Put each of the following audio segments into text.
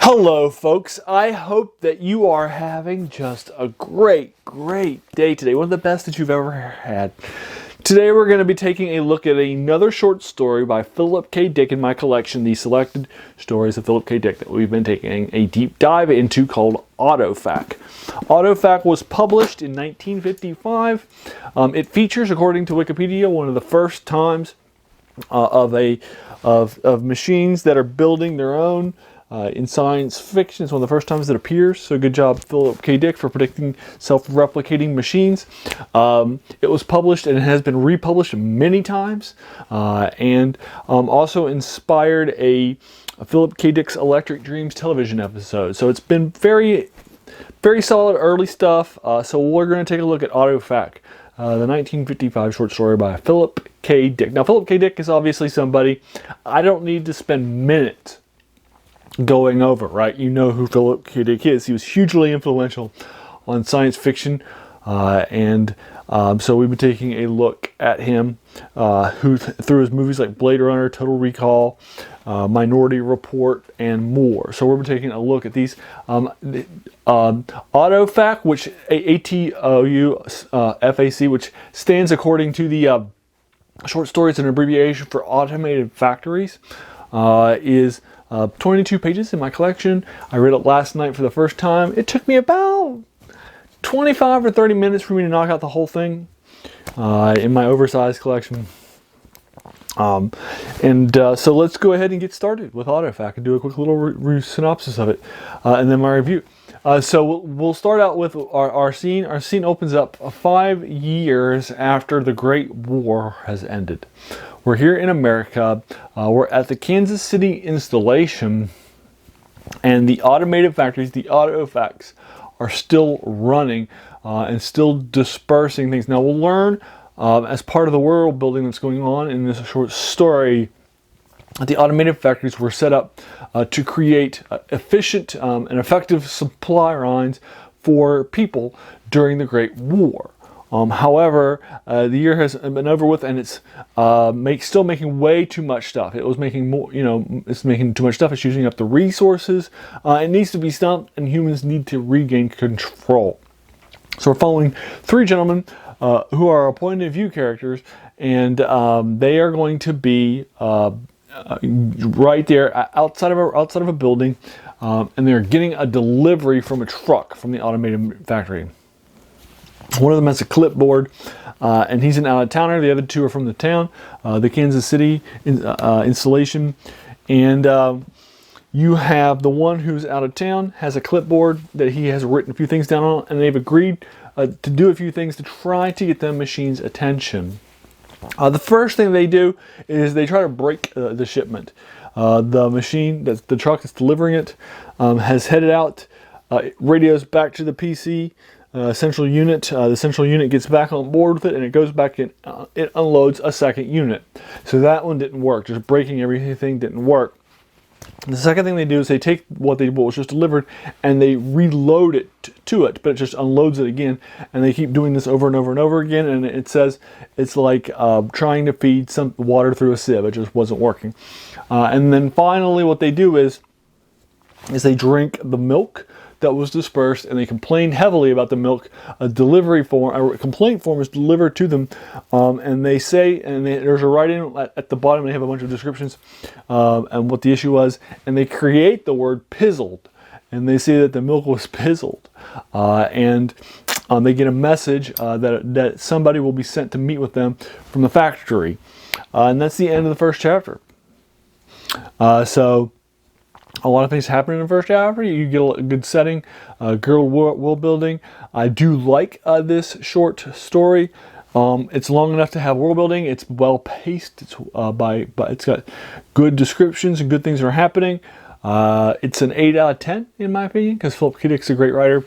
Hello, folks. I hope that you are having just a great day today. One of the best that you've ever had. Today we're going to be taking a look at another short story by Philip K. Dick in my collection, the Selected Stories of Philip K. Dick, that we've been taking a deep dive into, called Autofac. Autofac was published in 1955. It features, according to Wikipedia, one of the first times of machines that are building their own in science fiction. It's one of the first times it appears, so good job, Philip K. Dick, for predicting self-replicating machines. It was published and it has been republished many times, and also inspired a Philip K. Dick's Electric Dreams television episode. So it's been very solid early stuff. So we're going to take a look at Autofac, the 1955 short story by Philip K. Dick. Now, Philip K. Dick is obviously somebody I don't need to spend minutes going over, right? You know who Philip K. Dick is. He was hugely influential on science fiction, and so we've been taking a look at him through his movies like Blade Runner, Total Recall, Minority Report, and more. So we're taking a look at these. Autofac, which ATOUFAC, which stands, according to the short stories, an abbreviation for Automated Factories, is 22 pages in my collection. I read it last night for the first time. It took me about 25 or 30 minutes for me to knock out the whole thing in my oversized collection. So let's go ahead and get started with Autofac and do a quick little synopsis of it, and then my review. So we'll start out with our scene. Our scene opens up 5 years after the Great War has ended. We're here in America. We're at the Kansas City installation, and the automated factories, the Autofacs, are still running and still dispersing things. Now we'll learn as part of the world building that's going on in this short story that the automated factories were set up to create efficient and effective supply lines for people during the Great War. However, the year has been over with, and it's still making way too much stuff. It was making more, it's making too much stuff. It's using up the resources. It needs to be stopped, and humans need to regain control. So we're following 3 gentlemen who are our point of view characters, and they are going to be right there outside of a building, and they're getting a delivery from a truck from the automated factory. One of them has a clipboard, and he's an out-of-towner. The other 2 are from the town, the Kansas City installation. And you have the one who's out of town has a clipboard that he has written a few things down on, and they've agreed to do a few things to try to get the machine's attention. The first thing they do is they try to break the shipment. The machine, the truck that's delivering it, has headed out. It radios back to the PC. Central unit. The central unit gets back on board with it, and it goes back and it unloads a second unit. So that one didn't work. Just breaking everything didn't work. The second thing they do is they take what was just delivered and they reload it to it, but it just unloads it again. And they keep doing this over and over and over again. And it says it's like trying to feed some water through a sieve. It just wasn't working. And then finally, what they do is they drink the milk that was dispersed, and they complain heavily about the milk. A complaint form is delivered to them, and they say, there's a write-in at the bottom. They have a bunch of descriptions and what the issue was, and they create the word "pizzled," and they say that the milk was pizzled, and they get a message that somebody will be sent to meet with them from the factory, and that's the end of the first chapter. So a lot of things happen in the first chapter. You get a good setting, good world building. I do like this short story. It's long enough to have world building. It's well paced. It's got good descriptions and good things are happening. It's an 8 out of 10 in my opinion, because Philip K. Dick's a great writer.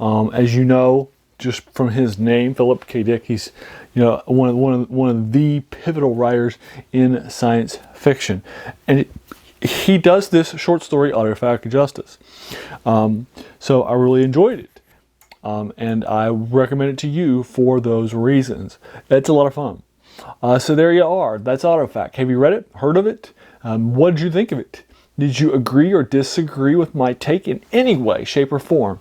As you know, just from his name, Philip K. Dick, he's one of the pivotal writers in science fiction, and he does this short story Autofac justice. So I really enjoyed it. And I recommend it to you for those reasons. It's a lot of fun. So there you are. That's Autofac. Have you read it? Heard of it? What did you think of it? Did you agree or disagree with my take in any way, shape, or form?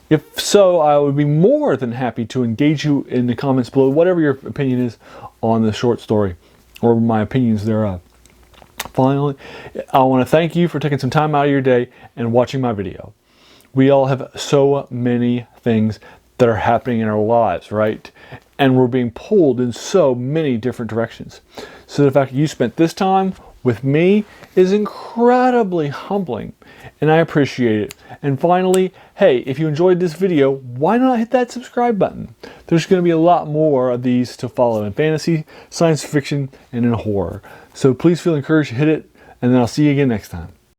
If so, I would be more than happy to engage you in the comments below, whatever your opinion is on the short story, or my opinions thereof. Finally, I want to thank you for taking some time out of your day and watching my video. We all have so many things that are happening in our lives, right? And we're being pulled in so many different directions. So the fact that you spent this time with me is incredibly humbling, and I appreciate it. And finally, hey, if you enjoyed this video, why not hit that subscribe button? There's going to be a lot more of these to follow in fantasy, science fiction, and in horror. So please feel encouraged to hit it, and then I'll see you again next time.